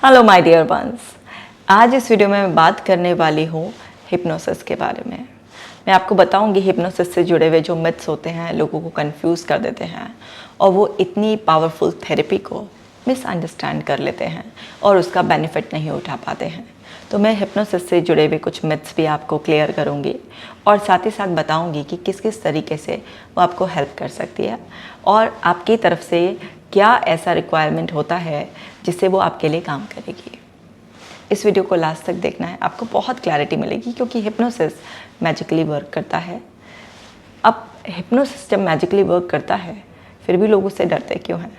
Hello my dear ones. आज इस video में मैं बात करने वाली हूँ हिप्नोसिस के बारे में। मैं आपको बताऊंगी हिप्नोसिस से जुड़े हुए जो मिथ्स होते हैं, लोगों को कंफ्यूज कर देते हैं और वो इतनी पावरफुल थेरेपी को मिसअंडरस्टैंड कर लेते हैं और उसका बेनिफिट नहीं उठा पाते हैं। तो मैं हिप्नोसिस से जुड़े हुए कुछ मिथ्स भी आपको क्लियर करूँगी और साथ ही साथ बताऊँगी कि किस किस तरीके से वो आपको हेल्प कर सकती है और आपकी तरफ से क्या ऐसा रिक्वायरमेंट होता है जिससे वो आपके लिए काम करेगी। इस वीडियो को लास्ट तक देखना है, आपको बहुत क्लैरिटी मिलेगी क्योंकि हिप्नोसिस मैजिकली वर्क करता है। अब हिप्नोसिस जब मैजिकली वर्क करता है फिर भी लोग उससे डरते क्यों हैं?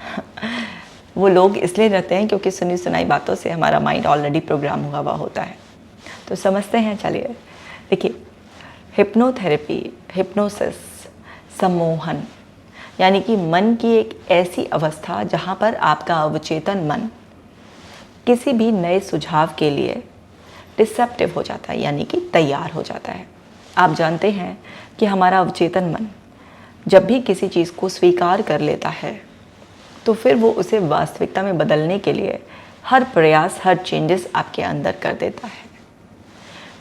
वो लोग इसलिए डरते हैं क्योंकि सुनी सुनाई बातों से हमारा माइंड ऑलरेडी प्रोग्राम हुआ होता है। तो समझते हैं, चलिए। देखिए, हिप्नोथेरेपी, हिप्नोसिस, सम्मोहन यानी कि मन की एक ऐसी अवस्था जहाँ पर आपका अवचेतन मन किसी भी नए सुझाव के लिए रिसेप्टिव हो जाता है, यानी कि तैयार हो जाता है। आप जानते हैं कि हमारा अवचेतन मन जब भी किसी चीज़ को स्वीकार कर लेता है तो फिर वो उसे वास्तविकता में बदलने के लिए हर प्रयास, हर चेंजेस आपके अंदर कर देता है।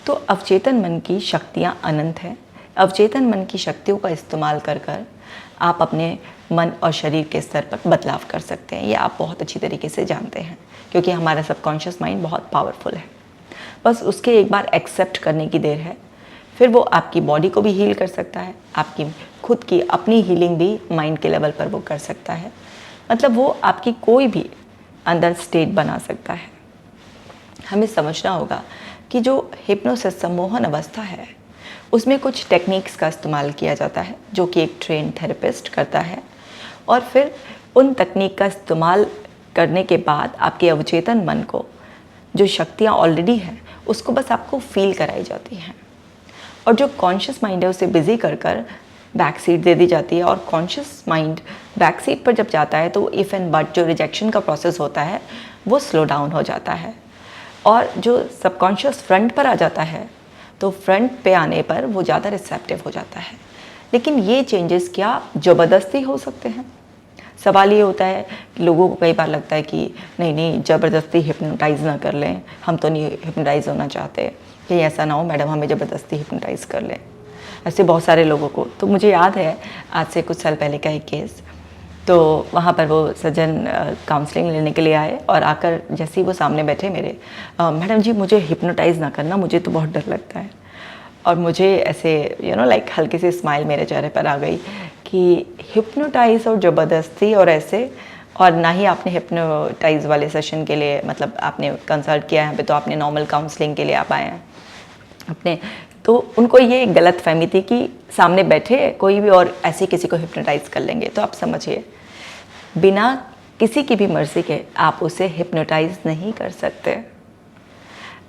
तो अवचेतन मन की शक्तियाँ अनंत हैं। अवचेतन मन की शक्तियों का इस्तेमाल कर आप अपने मन और शरीर के स्तर पर बदलाव कर सकते हैं। ये आप बहुत अच्छी तरीके से जानते हैं क्योंकि हमारा सबकॉन्शियस माइंड बहुत पावरफुल है। बस उसके एक बार एक्सेप्ट करने की देर है, फिर वो आपकी बॉडी को भी हील कर सकता है, आपकी खुद की अपनी हीलिंग भी माइंड के लेवल पर वो कर सकता है। मतलब वो आपकी कोई भी अंदर स्टेट बना सकता है। हमें समझना होगा कि जो हिप्नोसिस सम्मोहन अवस्था है उसमें कुछ टेक्निक्स का इस्तेमाल किया जाता है जो कि एक ट्रेन थेरेपिस्ट करता है और फिर उन तकनीक का इस्तेमाल करने के बाद आपके अवचेतन मन को जो शक्तियाँ ऑलरेडी हैं उसको बस आपको फील कराई जाती हैं और जो कॉन्शियस माइंड है उसे बिजी कर बैक सीट दे दी जाती है। और कॉन्शियस माइंड बैक सीट पर जब जाता है तो इफ़ एंड बट जो रिजेक्शन का प्रोसेस होता है वो स्लो डाउन हो जाता है और जो सबकॉन्शियस फ्रंट पर आ जाता है तो फ्रंट पे आने पर वो ज़्यादा रिसेप्टिव हो जाता है। लेकिन ये चेंजेस क्या ज़बरदस्ती हो सकते हैं? सवाल ये होता है कि लोगों को कई बार लगता है कि नहीं ज़बरदस्ती हिप्नोटाइज़ ना कर लें, हम तो नहीं हिप्नोटाइज़ होना चाहते, कहीं ऐसा ना हो मैडम हमें ज़बरदस्ती हिप्नोटाइज़ कर लें। ऐसे बहुत सारे लोगों को। तो मुझे याद है आज से कुछ साल पहले का एक केस। तो वहाँ पर वो सज्जन काउंसलिंग लेने के लिए आए और आकर जैसे ही वो सामने बैठे मेरे, मैडम जी मुझे हिप्नोटाइज़ ना करना, मुझे तो बहुत डर लगता है। और मुझे ऐसे लाइक हल्की सी स्माइल मेरे चेहरे पर आ गई कि हिप्नोटाइज़ और ज़बरदस्ती और ऐसे, और ना ही आपने हिप्नोटाइज़ वाले सेशन के लिए मतलब आपने कंसल्ट किया है यहाँ पे, तो आपने नॉर्मल काउंसलिंग के लिए आप आए हैं अपने। तो उनको ये गलत फहमी थी कि सामने बैठे कोई भी और ऐसे किसी को हिप्नोटाइज़ कर लेंगे। तो आप समझिए, बिना किसी की भी मर्ज़ी के आप उसे हिप्नोटाइज़ नहीं कर सकते।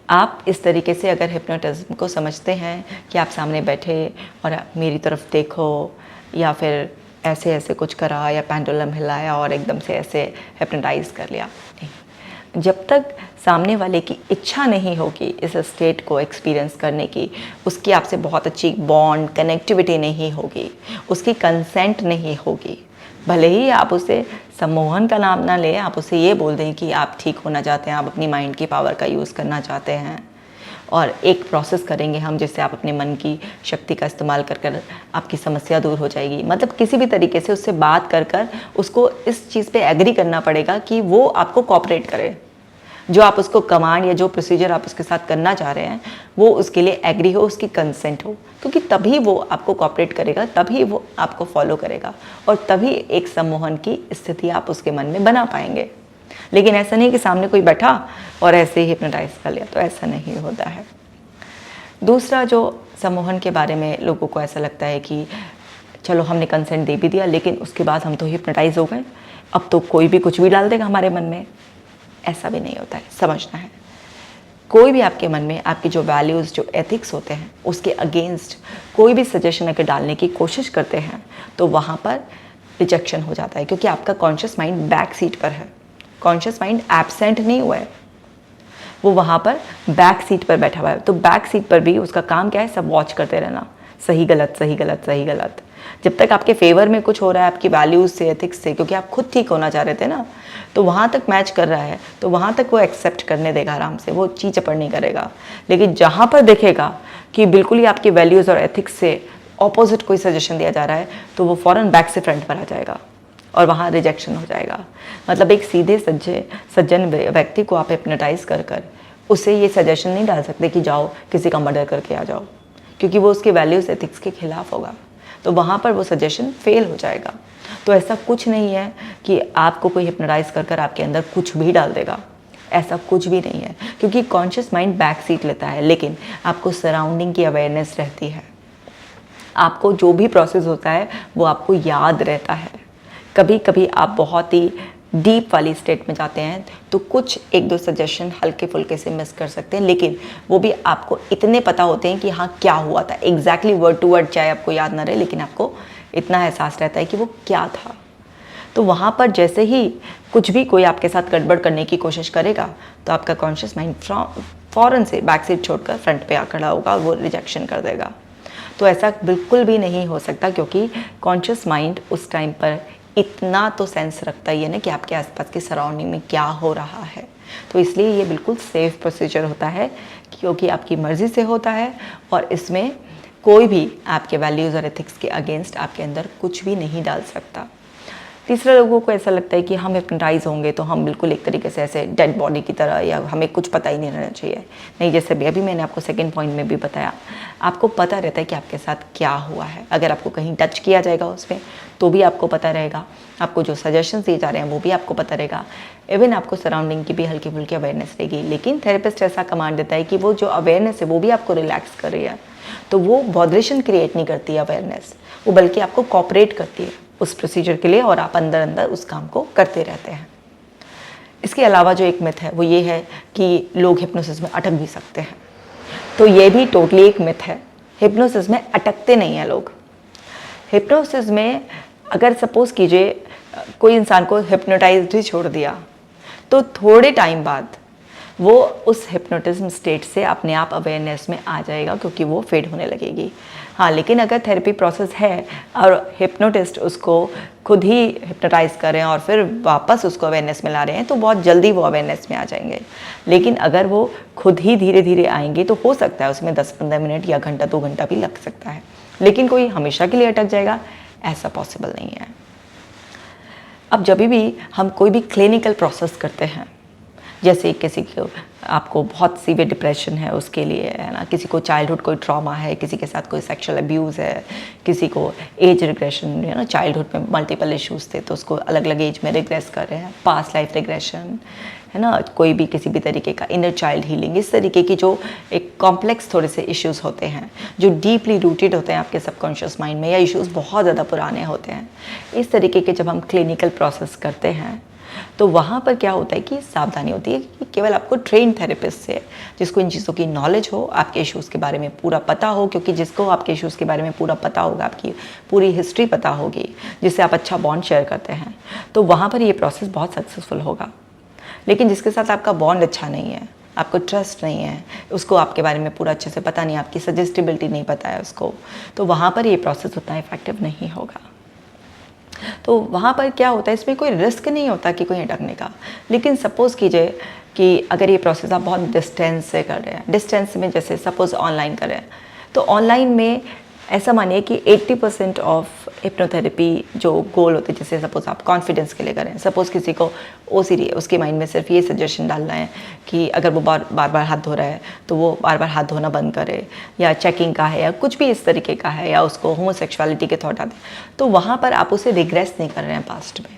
आप इस तरीके से अगर हिप्नोटिज्म को समझते हैं कि आप सामने बैठे और मेरी तरफ देखो या फिर ऐसे ऐसे कुछ करा या पेंडुलम हिलाया और एकदम से ऐसे हिप्नोटाइज़ कर लिया, नहीं। जब तक सामने वाले की इच्छा नहीं होगी इस स्टेट को एक्सपीरियंस करने की, उसकी आपसे बहुत अच्छी बॉन्ड कनेक्टिविटी नहीं होगी, उसकी कंसेंट नहीं होगी, भले ही आप उसे सम्मोहन का नाम ना लें, आप उसे ये बोल दें कि आप ठीक होना चाहते हैं, आप अपनी माइंड की पावर का यूज़ करना चाहते हैं और एक प्रोसेस करेंगे हम जिससे आप अपने मन की शक्ति का इस्तेमाल कर आपकी समस्या दूर हो जाएगी। मतलब किसी भी तरीके से उससे बात कर उसको इस चीज़ पे एग्री करना पड़ेगा कि वो आपको कोऑपरेट करे, जो आप उसको कमांड या जो प्रोसीजर आप उसके साथ करना चाह रहे हैं वो उसके लिए एग्री हो, उसकी कंसेंट हो, क्योंकि तभी वो आपको कोऑपरेट करेगा, तभी वो आपको फॉलो करेगा और तभी एक सम्मोहन की स्थिति आप उसके मन में बना पाएंगे। लेकिन ऐसा नहीं कि सामने कोई बैठा और ऐसे ही हिप्नोटाइज कर लिया, तो ऐसा नहीं होता है। दूसरा, जो सम्मोहन के बारे में लोगों को ऐसा लगता है कि चलो हमने कंसेंट दे भी दिया लेकिन उसके बाद हम तो हिप्नोटाइज हो गए, अब तो कोई भी कुछ भी डाल देगा हमारे मन में। ऐसा भी नहीं होता है, समझना है। कोई भी आपके मन में आपकी जो वैल्यूज़, जो एथिक्स होते हैं उसके अगेंस्ट कोई भी सजेशन अगर डालने की कोशिश करते हैं तो वहाँ पर रिजेक्शन हो जाता है, क्योंकि आपका कॉन्शियस माइंड बैक सीट पर है। कॉन्शियस माइंड एब्सेंट नहीं हुआ है, वो वहाँ पर बैक सीट पर बैठा हुआ है। तो बैक सीट पर भी उसका काम क्या है? सब वॉच करते रहना, सही गलत सही गलत सही गलत। जब तक आपके फेवर में कुछ हो रहा है आपकी वैल्यूज़ से, एथिक्स से, क्योंकि आप खुद ठीक होना चाह रहे थे ना, तो वहाँ तक मैच कर रहा है तो वहाँ तक वो एक्सेप्ट करने देगा आराम से, वो ची चपड़ नहीं करेगा। लेकिन जहाँ पर देखेगा कि बिल्कुल ही आपकी वैल्यूज़ और एथिक्स से ऑपोजिट कोई सजेशन दिया जा रहा है, तो वो फ़ौरन बैक से फ्रंट पर आ जाएगा और वहाँ रिजेक्शन हो जाएगा। मतलब एक सीधे सज्जन व्यक्ति को आप हिप्नोटाइज़ कर कर उसे ये सजेशन नहीं डाल सकते कि जाओ किसी का मर्डर करके आ जाओ, क्योंकि वो उसके वैल्यूज़ एथिक्स के खिलाफ होगा, तो वहाँ पर वो सजेशन फेल हो जाएगा। तो ऐसा कुछ नहीं है कि आपको कोई हिप्नोटाइज़ कर कर आपके अंदर कुछ भी डाल देगा, ऐसा कुछ भी नहीं है, क्योंकि कॉन्शियस माइंड बैक सीट लेता है, लेकिन आपको सराउंडिंग की अवेयरनेस रहती है। आपको जो भी प्रोसेस होता है वो आपको याद रहता है। कभी कभी आप बहुत ही डीप वाली स्टेट में जाते हैं तो कुछ एक दो सजेशन हल्के फुल्के से मिस कर सकते हैं, लेकिन वो भी आपको इतने पता होते हैं कि हाँ क्या हुआ था एग्जैक्टली वर्ड टू वर्ड, चाहे आपको याद ना रहे, लेकिन आपको इतना एहसास रहता है कि वो क्या था। तो वहाँ पर जैसे ही कुछ भी कोई आपके साथ गड़बड़ करने की कोशिश करेगा तो आपका कॉन्शियस माइंड फ़ौरन से बैक सीट छोड़कर फ्रंट पे आ खड़ा होगा और वो रिजेक्शन कर देगा। तो ऐसा बिल्कुल भी नहीं हो सकता, क्योंकि कॉन्शियस माइंड उस टाइम पर इतना तो सेंस रखता ही है ना कि आपके आसपास की सराउंडिंग में क्या हो रहा है। तो इसलिए ये बिल्कुल सेफ़ प्रोसीजर होता है, क्योंकि आपकी मर्ज़ी से होता है और इसमें कोई भी आपके वैल्यूज़ और एथिक्स के अगेंस्ट आपके अंदर कुछ भी नहीं डाल सकता। तीसरा, लोगों को ऐसा लगता है कि हम हिप्नोटाइज होंगे तो हम बिल्कुल एक तरीके से ऐसे डेड बॉडी की तरह, या हमें कुछ पता ही नहीं रहना चाहिए। नहीं, जैसे भी अभी मैंने आपको सेकंड पॉइंट में भी बताया, आपको पता रहता है कि आपके साथ क्या हुआ है। अगर आपको कहीं टच किया जाएगा उसमें तो भी आपको पता रहेगा, आपको जो सजेशन दिए जा रहे हैं वो भी आपको पता रहेगा, इवन आपको सराउंडिंग की भी हल्की फुल्की अवेयरनेस रहेगी। लेकिन थेरेपिस्ट ऐसा कमांड देता है कि वो जो अवेयरनेस है वो भी आपको रिलैक्स कर रही है, तो वो बॉदरेशन क्रिएट नहीं करती है अवेयरनेस, वो बल्कि आपको कॉपरेट करती है उस प्रोसीजर के लिए, और आप अंदर अंदर उस काम को करते रहते हैं। इसके अलावा जो एक मिथ है वो ये है कि लोग हिप्नोसिस में अटक भी सकते हैं, तो ये भी टोटली एक मिथ है। हिप्नोसिस में अटकते नहीं हैं लोग। हिप्नोसिस में अगर सपोज कीजिए कोई इंसान को हिप्नोटाइज्ड ही छोड़ दिया, तो थोड़े टाइम बाद वो उस हिप्नोटिज्म स्टेट से अपने आप अवेयरनेस में आ जाएगा, क्योंकि वो फेड होने लगेगी। हाँ, लेकिन अगर थेरेपी प्रोसेस है और हिप्नोटिस्ट उसको खुद ही हिप्नोटाइज कर रहे हैं और फिर वापस उसको अवेयरनेस में ला रहे हैं, तो बहुत जल्दी वो अवेयरनेस में आ जाएंगे। लेकिन अगर वो खुद ही धीरे धीरे आएंगे तो हो सकता है उसमें 10-15 मिनट या घंटा 2 घंटा भी लग सकता है, लेकिन कोई हमेशा के लिए अटक जाएगा ऐसा पॉसिबल नहीं है। अब जब भी हम कोई भी क्लिनिकल प्रोसेस करते हैं, जैसे किसी को आपको बहुत सीवियर डिप्रेशन है उसके लिए, है ना, किसी को चाइल्डहुड कोई ट्रॉमा है, किसी के साथ कोई सेक्सुअल अब्यूज़ है, किसी को एज रिग्रेशन, है ना, चाइल्डहुड में मल्टीपल इश्यूज़ थे तो उसको अलग अलग एज में रिग्रेस कर रहे हैं, पास्ट लाइफ रिग्रेशन, है ना, कोई भी किसी भी तरीके का इनर चाइल्ड हीलिंग, इस तरीके की जो एक कॉम्प्लेक्स थोड़े से इश्यूज़ होते हैं जो डीपली रूटेड होते हैं आपके सबकॉन्शियस माइंड में, या इश्यूज़ बहुत ज़्यादा पुराने होते हैं, इस तरीके के जब हम क्लिनिकल प्रोसेस करते हैं तो वहाँ पर क्या होता है कि सावधानी होती है कि केवल आपको ट्रेन थेरेपिस्ट से, जिसको इन चीज़ों की नॉलेज हो, आपके इश्यूज़ के बारे में पूरा पता हो, क्योंकि जिसको आपके इश्यूज़ के बारे में पूरा पता होगा, आपकी पूरी हिस्ट्री पता होगी, जिससे आप अच्छा बॉन्ड शेयर करते हैं, तो वहाँ पर ये प्रोसेस बहुत सक्सेसफुल होगा। लेकिन जिसके साथ आपका बॉन्ड अच्छा नहीं है, आपको ट्रस्ट नहीं है, उसको आपके बारे में पूरा अच्छे से पता नहीं, आपकी सजेस्टिबिलिटी नहीं पता है उसको, तो वहाँ पर ये प्रोसेस उतना इफेक्टिव नहीं होगा। तो वहाँ पर क्या होता है, इसमें कोई रिस्क नहीं होता कि कोई अटकने का। लेकिन सपोज़ कीजिए कि अगर ये प्रोसेस आप बहुत डिस्टेंस से कर रहे हैं, डिस्टेंस में जैसे सपोज़ ऑनलाइन कर रहे हैं, तो ऑनलाइन में ऐसा मानिए कि 80% ऑफ हिप्नोथेरेपी जो गोल होते हैं, जैसे सपोज़ आप कॉन्फिडेंस के लिए करें, सपोज़ किसी को ओसीडी है, उसके माइंड में सिर्फ ये सजेशन डालना है कि अगर वो बार बार हाथ धो रहा है तो वो बार बार हाथ धोना बंद करे, या चेकिंग का है, या कुछ भी इस तरीके का है, या उसको होमोसेक्सुअलिटी के थॉट आते हैं, तो वहाँ पर आप उसे रिग्रेस नहीं कर रहे हैं पास्ट में,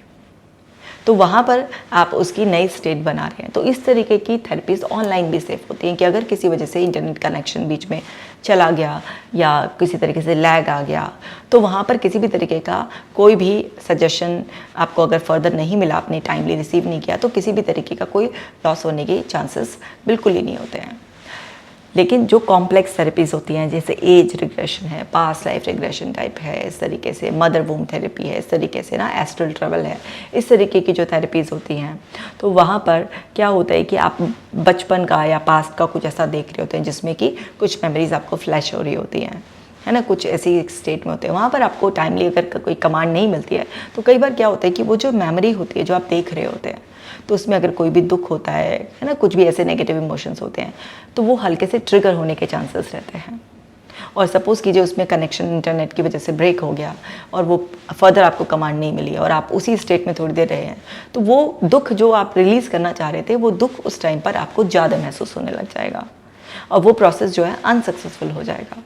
तो वहाँ पर आप उसकी नई स्टेट बना रहे हैं। तो इस तरीके की थेरेपीज ऑनलाइन भी सेफ होती हैं कि अगर किसी वजह से इंटरनेट कनेक्शन बीच में चला गया या किसी तरीके से लैग आ गया, तो वहाँ पर किसी भी तरीके का कोई भी सजेशन आपको अगर फर्दर नहीं मिला, आपने टाइमली रिसीव नहीं किया, तो किसी भी तरीके का कोई लॉस होने के चांसेस बिल्कुल ही नहीं होते हैं। लेकिन जो कॉम्प्लेक्स थेरेपीज़ होती हैं, जैसे एज रिग्रेशन है, पास्ट लाइफ रिग्रेशन टाइप है, इस तरीके से मदर वूम थेरेपी है, इस तरीके से ना एस्ट्रल ट्रैवल है, इस तरीके की जो थेरेपीज़ होती हैं, तो वहाँ पर क्या होता है कि आप बचपन का या पास्ट का कुछ ऐसा देख रहे होते हैं जिसमें कि कुछ मेमोरीज आपको फ्लैश हो रही होती हैं, है ना, कुछ ऐसी स्टेट में होते हैं। वहाँ पर आपको टाइमली अगर कोई कमांड नहीं मिलती है तो कई बार क्या होता है कि वो जो मेमोरी होती है जो आप देख रहे होते हैं, तो उसमें अगर कोई भी दुख होता है ना, कुछ भी ऐसे नेगेटिव इमोशंस होते हैं, तो वो हल्के से ट्रिगर होने के चांसेस रहते हैं। और सपोज़ कीजिए उसमें कनेक्शन इंटरनेट की वजह से ब्रेक हो गया और वो फर्दर आपको कमांड नहीं मिली और आप उसी स्टेट में थोड़ी देर रहे हैं, तो वो दुख जो आप रिलीज़ करना चाह रहे थे, वो दुख उस टाइम पर आपको ज़्यादा महसूस होने लग जाएगा और वो प्रोसेस जो है अनसक्सेसफुल हो जाएगा।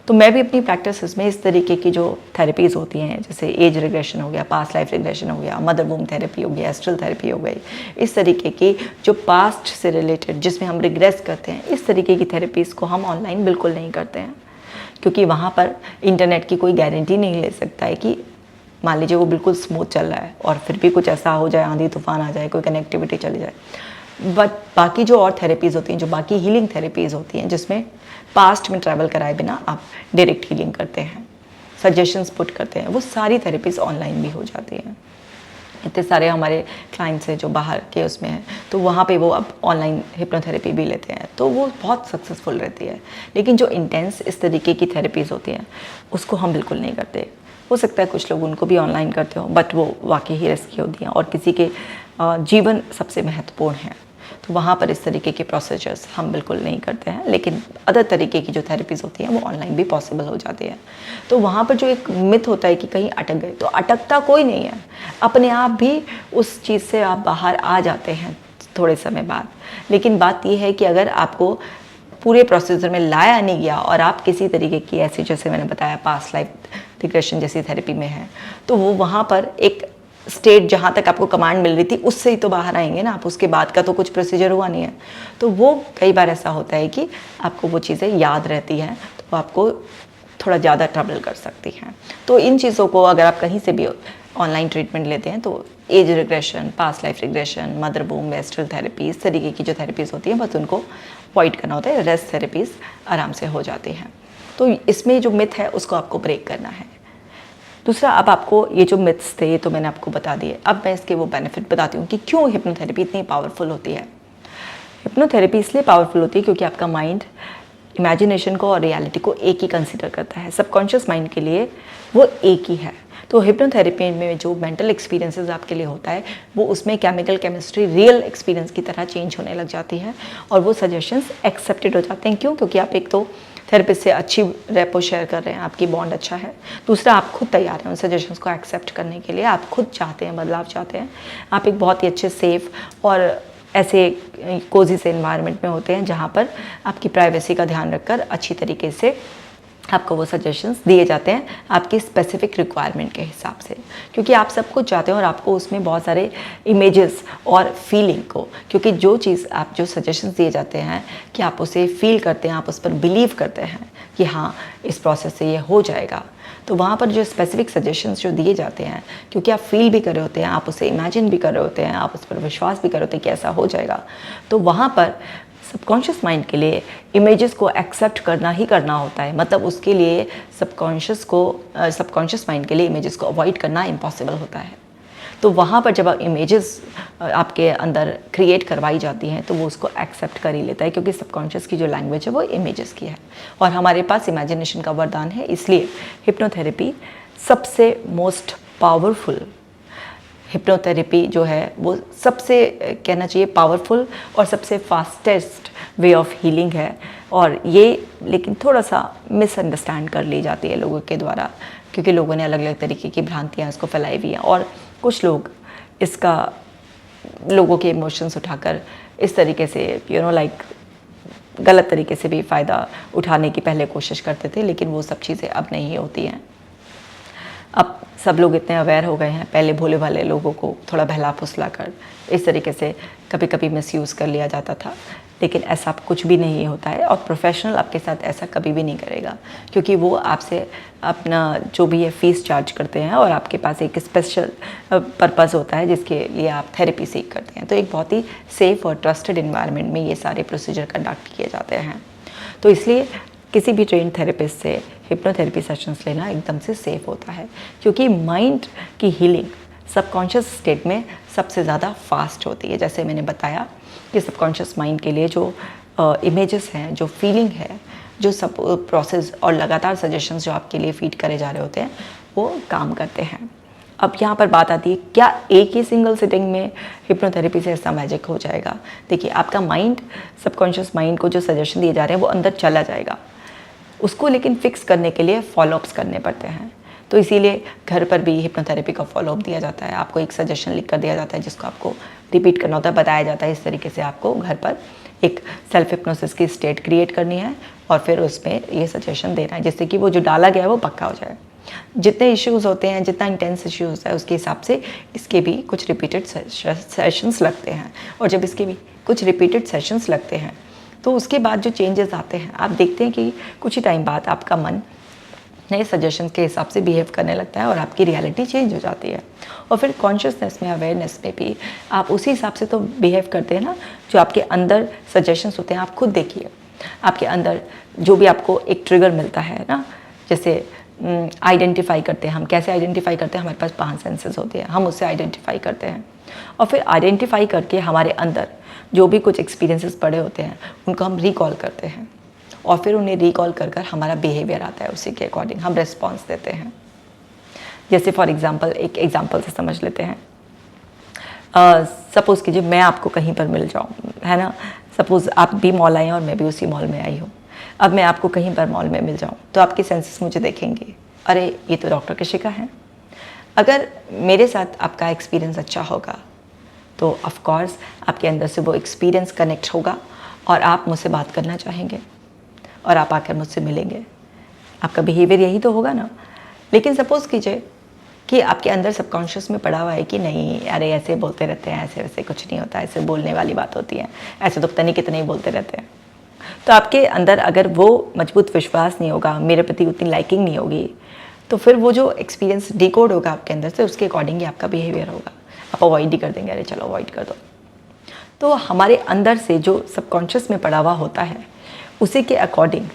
तो मैं भी अपनी प्रैक्टिस में इस तरीके की जो थेरेपीज़ होती हैं, जैसे एज रिग्रेशन हो गया, पास्ट लाइफ रिग्रेशन हो गया, मदर वूम थेरेपी हो गया, एस्ट्रल थेरेपी हो गई, इस तरीके की जो पास्ट से रिलेटेड जिसमें हम रिग्रेस करते हैं, इस तरीके की थेरेपीज़ को हम ऑनलाइन बिल्कुल नहीं करते हैं, क्योंकि वहाँ पर इंटरनेट की कोई गारंटी नहीं ले सकता है कि मान लीजिए वो बिल्कुल स्मूथ चल रहा है और फिर भी कुछ ऐसा हो जाए, आंधी तूफान आ जाए, कोई कनेक्टिविटी चली जाए। बट बाकी जो और थेरेपीज़ होती हैं, जो बाकी हीलिंग थेरेपीज़ होती हैं, जिसमें पास्ट में ट्रैवल कराए बिना आप डायरेक्ट हीलिंग करते हैं, सजेशंस पुट करते हैं, वो सारी थेरेपीज़ ऑनलाइन भी हो जाती हैं। इतने सारे हमारे क्लाइंट्स हैं जो बाहर के उसमें हैं, तो वहाँ पे वो अब ऑनलाइन हिप्नोथेरेपी भी लेते हैं, तो वो बहुत सक्सेसफुल रहती है। लेकिन जो इंटेंस इस तरीके की थेरेपीज़ होती हैं, उसको हम बिल्कुल नहीं करते। हो सकता है कुछ लोग उनको भी ऑनलाइन करते हो, बट वो वाकई ही रिस्की होती हैं और किसी के जीवन सबसे महत्वपूर्ण है, तो वहाँ पर इस तरीके के प्रोसीजर्स हम बिल्कुल नहीं करते हैं। लेकिन अदर तरीके की जो थेरेपीज़ होती हैं वो ऑनलाइन भी पॉसिबल हो जाती है। तो वहाँ पर जो एक मिथ होता है कि कहीं अटक गए, तो अटकता कोई नहीं है, अपने आप भी उस चीज़ से आप बाहर आ जाते हैं थोड़े समय बाद। लेकिन बात ये है कि अगर आपको पूरे प्रोसीजर में लाया नहीं गया और आप किसी तरीके की ऐसी, जैसे मैंने बताया पास्ट लाइफ रिग्रेशन जैसी थेरेपी में है, तो वो वहाँ पर एक स्टेट जहाँ तक आपको कमांड मिल रही थी उससे ही तो बाहर आएंगे ना आप, उसके बाद का तो कुछ प्रोसीजर हुआ नहीं है। तो वो कई बार ऐसा होता है कि आपको वो चीज़ें याद रहती हैं, तो वो आपको थोड़ा ज़्यादा ट्रबल कर सकती हैं। तो इन चीज़ों को अगर आप कहीं से भी ऑनलाइन ट्रीटमेंट लेते हैं, तो age regression, past life regression, mother womb, astral therapy, इस तरीके की जो थेरेपीज़ होती हैं बस उनको अवॉइड करना होता है। रेस्ट थेरेपीज़ आराम से हो जाती हैं। तो इसमें जो मिथ है उसको आपको ब्रेक करना है। दूसरा, अब आपको ये जो मिथ्स थे ये तो मैंने आपको बता दिए, अब मैं इसके वो बेनिफिट बताती हूँ कि क्यों हिप्नोथेरेपी इतनी पावरफुल होती है। हिप्नोथेरेपी इसलिए पावरफुल होती है क्योंकि आपका माइंड इमेजिनेशन को और रियलिटी को एक ही कंसिडर करता है। सबकॉन्शियस माइंड के लिए वो एक ही है। तो हिप्नोथेरेपी में जो मेंटल एक्सपीरियंसेस आपके लिए होता है, वो उसमें केमिकल केमिस्ट्री रियल एक्सपीरियंस की तरह चेंज होने लग जाती है और वो सजेशंस एक्सेप्टेड हो जाते हैं। क्यों? क्योंकि आप एक तो थेरेपिस्ट से अच्छी रेपो शेयर कर रहे हैं, आपकी बॉन्ड अच्छा है। दूसरा, आप खुद तैयार हैं उन सजेशंस को एक्सेप्ट करने के लिए, आप खुद चाहते हैं, बदलाव चाहते हैं। आप एक बहुत ही अच्छे सेफ और ऐसे कोजी से एनवायरनमेंट में होते हैं जहाँ पर आपकी प्राइवेसी का ध्यान रखकर अच्छी तरीके से आपको वो सजेशंस दिए जाते हैं आपकी स्पेसिफिक रिक्वायरमेंट के हिसाब से, क्योंकि आप सब कुछ चाहते हैं और आपको उसमें बहुत सारे इमेजेस और फीलिंग को, क्योंकि जो चीज़ आप जो सजेशंस दिए जाते हैं कि आप उसे फील करते हैं, आप उस पर बिलीव करते हैं कि हाँ इस प्रोसेस से ये हो जाएगा, तो वहाँ पर जो स्पेसिफिक सजेशंस जो दिए जाते हैं, क्योंकि आप फील भी कर रहे होते हैं, आप उसे इमेजिन भी कर रहे होते हैं, आप उस पर विश्वास भी कर रहे होते हैं कि ऐसा हो जाएगा, तो वहाँ पर सबकॉन्शियस माइंड के लिए इमेजेस को एक्सेप्ट करना ही करना होता है। मतलब उसके लिए सबकॉन्शियस माइंड के लिए इमेजेस को अवॉइड करना इम्पॉसिबल होता है। तो वहाँ पर जब इमेजेस आपके अंदर क्रिएट करवाई जाती हैं तो वो उसको एक्सेप्ट कर ही लेता है, क्योंकि सबकॉन्शियस की जो लैंग्वेज है वो इमेजेस की है और हमारे पास इमेजिनेशन का वरदान है। इसलिए हिप्नोथेरेपी सबसे मोस्ट पावरफुल हिप्नोथेरेपी जो है वो सबसे कहना चाहिए पावरफुल और सबसे फास्टेस्ट वे ऑफ हीलिंग है। और ये लेकिन थोड़ा सा मिसअंडरस्टैंड कर ली जाती है लोगों के द्वारा, क्योंकि लोगों ने अलग अलग तरीके की भ्रांतियाँ इसको फैलाई हुई हैं और कुछ लोग इसका लोगों के इमोशंस उठाकर इस तरीके से लाइक गलत तरीके से भी फ़ायदा उठाने की पहले कोशिश करते थे, लेकिन वो सब चीज़ें अब नहीं होती हैं। अब सब लोग इतने अवेयर हो गए हैं, पहले भोले भाले लोगों को थोड़ा बहला फुसला कर इस तरीके से कभी कभी मिसयूज़ कर लिया जाता था, लेकिन ऐसा कुछ भी नहीं होता है और प्रोफेशनल आपके साथ ऐसा कभी भी नहीं करेगा, क्योंकि वो आपसे अपना जो भी है फ़ीस चार्ज करते हैं और आपके पास एक स्पेशल पर्पज़ होता है जिसके लिए आप थेरेपी सीख करते हैं। तो एक बहुत ही सेफ़ और ट्रस्टेड इन्वायरमेंट में ये सारे प्रोसीजर कंडक्ट किए जाते हैं। तो इसलिए किसी भी ट्रेन थेरेपिस्ट से हिप्नोथेरेपी सेशंस लेना एकदम से सेफ़ होता है, क्योंकि माइंड की हीलिंग सबकॉन्शियस स्टेट में सबसे ज़्यादा फास्ट होती है। जैसे मैंने बताया कि सबकॉन्शियस माइंड के लिए जो इमेजेस हैं, जो फीलिंग है, जो सब प्रोसेस और लगातार सजेशंस जो आपके लिए फीड करे जा रहे होते हैं वो काम करते हैं। अब यहाँ पर बात आती है, क्या एक ही सिंगल सिटिंग में हिप्नोथेरेपी से ऐसा मैजिक हो जाएगा? देखिए, आपका माइंड, सबकॉन्शियस माइंड को जो सजेशन दिए जा रहे हैं वो अंदर चला जाएगा, उसको लेकिन फिक्स करने के लिए फॉलोअप्स करने पड़ते हैं। तो इसीलिए घर पर भी हिप्नोथेरेपी का फॉलोअप दिया जाता है। आपको एक सजेशन लिख कर दिया जाता है जिसको आपको रिपीट करना होता है, बताया जाता है इस तरीके से आपको घर पर एक सेल्फ हिप्नोसिस की स्टेट क्रिएट करनी है और फिर उसमें ये सजेशन देना है जिससे कि वो जो डाला गया है वो पक्का हो जाए। जितने इश्यूज़ होते हैं, जितना इंटेंस इश्यू होता है, उसके हिसाब से इसके भी कुछ रिपीटेड सेशंस लगते हैं। और जब इसके भी कुछ रिपीटेड सेशंस लगते हैं तो उसके बाद जो चेंजेस आते हैं, आप देखते हैं कि कुछ ही टाइम बाद आपका मन नए सजेशन के हिसाब से बिहेव करने लगता है और आपकी रियलिटी चेंज हो जाती है। और फिर कॉन्शियसनेस में, अवेयरनेस में भी आप उसी हिसाब से तो बिहेव करते हैं ना, जो आपके अंदर सजेशंस होते हैं। आप खुद देखिए, आपके अंदर जो भी आपको एक ट्रिगर मिलता है ना, जैसे आइडेंटिफाई करते हैं हम। कैसे आइडेंटिफाई करते हैं? हमारे पास 5 सेंसेस होते हैं, हम उससे आइडेंटिफाई करते हैं और फिर आइडेंटिफाई करके हमारे अंदर जो भी कुछ एक्सपीरियंसेस पड़े होते हैं उनको हम रिकॉल करते हैं और फिर उन्हें रिकॉल कर कर हमारा बिहेवियर आता है, उसी के अकॉर्डिंग हम रिस्पॉन्स देते हैं। जैसे फॉर एग्जांपल, एक एग्जांपल से समझ लेते हैं। सपोज़ कीजिए मैं आपको कहीं पर मिल जाऊँ, है ना। सपोज़ आप भी मॉल आए हैं और मैं भी उसी मॉल में आई हूँ। अब मैं आपको कहीं पर मॉल में मिल जाऊँ तो आपके सेंसेस मुझे देखेंगे, अरे ये तो डॉक्टर कृषिका है। अगर मेरे साथ आपका एक्सपीरियंस अच्छा होगा तो ऑफ कोर्स आपके अंदर से वो एक्सपीरियंस कनेक्ट होगा और आप मुझसे बात करना चाहेंगे और आप आकर मुझसे मिलेंगे। आपका बिहेवियर यही तो होगा ना। लेकिन सपोज़ कीजिए कि आपके अंदर सबकॉन्शियस में पड़ा हुआ है कि नहीं, अरे ऐसे बोलते रहते हैं, ऐसे वैसे कुछ नहीं होता, ऐसे बोलने वाली बात होती है, ऐसे तो पता नहीं कितने ही बोलते रहते हैं। तो आपके अंदर अगर वो मजबूत विश्वास नहीं होगा, मेरे प्रति उतनी लाइकिंग नहीं होगी, तो फिर वो जो एक्सपीरियंस डिकोड होगा आपके अंदर से, उसके अकॉर्डिंग ही आपका बिहेवियर होगा। आप अवॉइड ही कर देंगे, अरे चलो अवॉइड कर दो। तो हमारे अंदर से जो सबकॉन्शियस में पड़ा हुआ होता है उसी के अकॉर्डिंग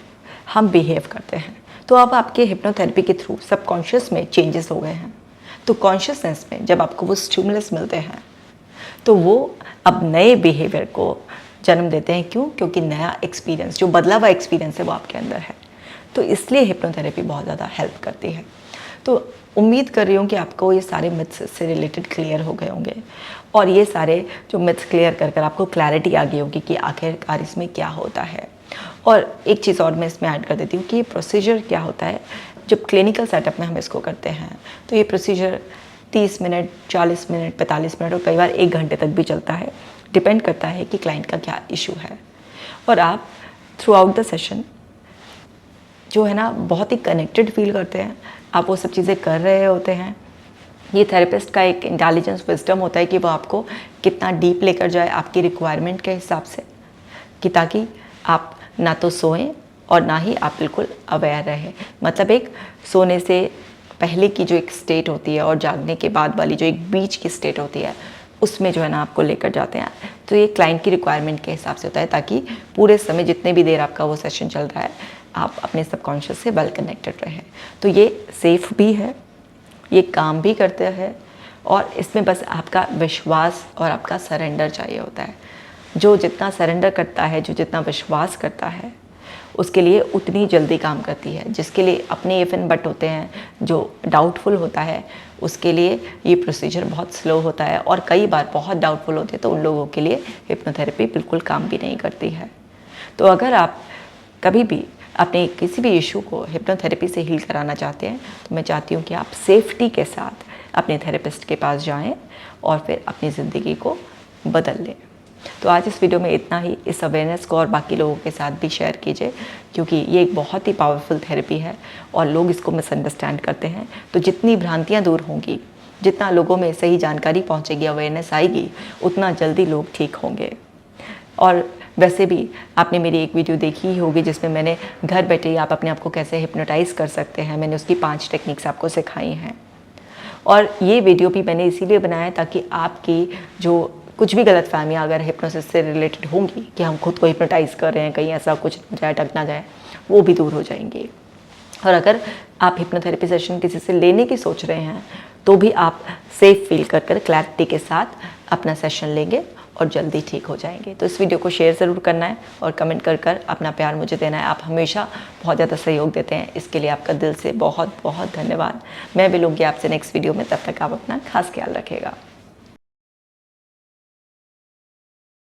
हम बिहेव करते हैं। तो अब आपके हिप्नोथेरेपी के थ्रू सबकॉन्शियस में चेंजेस हो गए हैं, तो कॉन्शियसनेस में जब आपको वो स्टिमुलस मिलते हैं तो वो अब नए बिहेवियर को जन्म देते हैं। क्यों? क्योंकि नया एक्सपीरियंस, जो बदला हुआ एक्सपीरियंस है वो आपके अंदर है। तो इसलिए हिप्नोथेरेपी बहुत ज़्यादा हेल्प करती है। तो उम्मीद कर रही हूँ कि आपको ये सारे मिथ्स से रिलेटेड क्लियर हो गए होंगे और ये सारे जो मिथ्स क्लियर कर कर आपको क्लैरिटी आ गई होगी कि आखिरकार इसमें क्या होता है। और एक चीज़ और मैं इसमें ऐड कर देती हूँ कि ये प्रोसीजर क्या होता है। जब क्लिनिकल सेटअप में हम इसको करते हैं तो ये प्रोसीजर 30 मिनट, 40 मिनट, 45 मिनट और कई बार 1 घंटे तक भी चलता है। डिपेंड करता है कि क्लाइंट का क्या इशू है। और आप थ्रू आउट द सेशन जो है ना बहुत ही कनेक्टेड फील करते हैं। आप वो सब चीज़ें कर रहे होते हैं। ये थेरेपिस्ट का एक इंटेलिजेंस, विजडम होता है कि वो आपको कितना डीप लेकर जाए आपकी रिक्वायरमेंट के हिसाब से, कि ताकि आप ना तो सोएं और ना ही आप बिल्कुल अवेयर रहें। मतलब एक सोने से पहले की जो एक स्टेट होती है और जागने के बाद वाली जो एक बीच की स्टेट होती है, उसमें जो है ना आपको लेकर जाते हैं। तो ये क्लाइंट की रिक्वायरमेंट के हिसाब से होता है, ताकि पूरे समय जितने भी देर आपका वो सेशन चल रहा है आप अपने सबकॉन्शियस से वेल कनेक्टेड रहें। तो ये सेफ़ भी है, ये काम भी करता है और इसमें बस आपका विश्वास और आपका सरेंडर चाहिए होता है। जो जितना सरेंडर करता है, जो जितना विश्वास करता है, उसके लिए उतनी जल्दी काम करती है। जिसके लिए अपने इफ एंड बट होते हैं, जो डाउटफुल होता है, उसके लिए ये प्रोसीजर बहुत स्लो होता है और कई बार बहुत डाउटफुल होते हैं, तो उन लोगों के लिए हिप्नोथेरेपी बिल्कुल काम भी नहीं करती है। तो अगर आप कभी भी अपने किसी भी इशू को हिप्नोथेरेपी से हील कराना चाहते हैं तो मैं चाहती हूँ कि आप सेफ्टी के साथ अपने थेरेपिस्ट के पास जाएं और फिर अपनी ज़िंदगी को बदल लें। तो आज इस वीडियो में इतना ही। इस अवेयरनेस को और बाकी लोगों के साथ भी शेयर कीजिए, क्योंकि ये एक बहुत ही पावरफुल थेरेपी है और लोग इसको मिसअंडरस्टैंड करते हैं। तो जितनी भ्रांतियाँ दूर होंगी, जितना लोगों में सही जानकारी पहुँचेगी, अवेयरनेस आएगी, उतना जल्दी लोग ठीक होंगे। और वैसे भी आपने मेरी एक वीडियो देखी ही होगी जिसमें मैंने घर बैठे ही आप अपने आप को कैसे हिप्नोटाइज़ कर सकते हैं, मैंने उसकी 5 टेक्निक्स आपको सिखाई हैं। और ये वीडियो भी मैंने इसीलिए बनाया ताकि आपकी जो कुछ भी गलतफहमियां अगर हिप्नोसिस से रिलेटेड होंगी कि हम खुद को हिप्नोटाइज़ कर रहे हैं, कहीं ऐसा कुछ ना जाए, टक ना जाए, वो भी दूर हो जाएंगी। और अगर आप हिप्नोथेरेपी सेशन किसी से लेने की सोच रहे हैं तो भी आप सेफ फील कर क्लैरिटी के साथ अपना सेशन लेंगे और जल्दी ठीक हो जाएंगे। तो इस वीडियो को शेयर ज़रूर करना है और कमेंट कर कर अपना प्यार मुझे देना है। आप हमेशा बहुत ज़्यादा सहयोग देते हैं, इसके लिए आपका दिल से बहुत बहुत धन्यवाद। मैं मिलूँगी आपसे नेक्स्ट वीडियो में, तब तक आप अपना खास ख्याल रखिएगा।